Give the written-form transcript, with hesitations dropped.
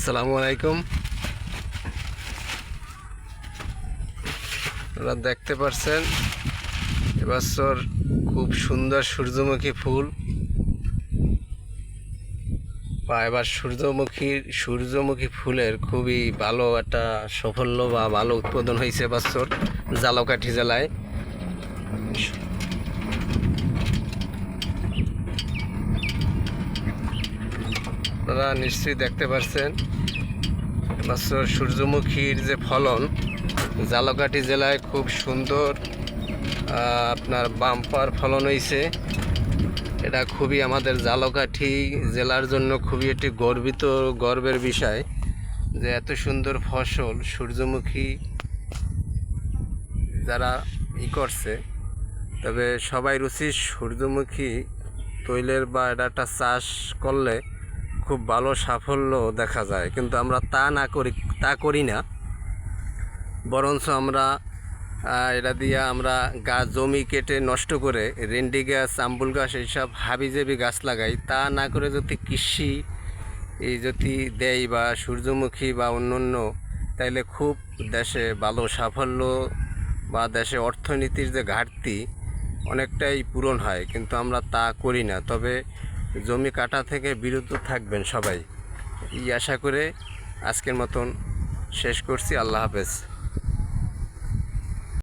আসসালামু আলাইকুম। আপনারা দেখতে পাচ্ছেন এবছর খুব সুন্দর সূর্যমুখী ফুল বা এবার সূর্যমুখী ফুলের খুবই ভালো একটা সাফল্য বা ভালো উৎপাদন হয়েছে এবছর ঝালকাঠি জেলায়। আপনারা নিশ্চয়ই দেখতে পাচ্ছেন এবছর সূর্যমুখীর যে ফলন ঝালকাঠি জেলায় খুব সুন্দর আপনার বাম্পার ফলন হয়েছে। এটা খুবই আমাদের ঝালকাঠি জেলার জন্য খুবই একটি গর্বের বিষয় যে এত সুন্দর ফসল সূর্যমুখী যারা করছে। তবে সবাই রুচি সূর্যমুখী তৈলের বা এটা একটা চাষ করলে খুব ভালো সাফল্য দেখা যায়, কিন্তু আমরা তা করি না। বরঞ্চ আমরা এটা দিয়ে আমরা জমি কেটে নষ্ট করে রেন্ডি গাছ, আম্বুল গাছ, এইসব হাবিজাবি গাছ লাগাই। তা না করে যদি কৃষি যদি দেয় বা সূর্যমুখী বা অন্য, তাইলে খুব দেশে ভালো সাফল্য বা দেশে অর্থনীতির যে ঘাটতি অনেকটাই পূরণ হয়, কিন্তু আমরা তা করি না। তবে জমি কাটা থেকে বিরত থাকবেন সবাই, এই আশা করে আজকের মতন শেষ করছি। আল্লাহ হাফেজ।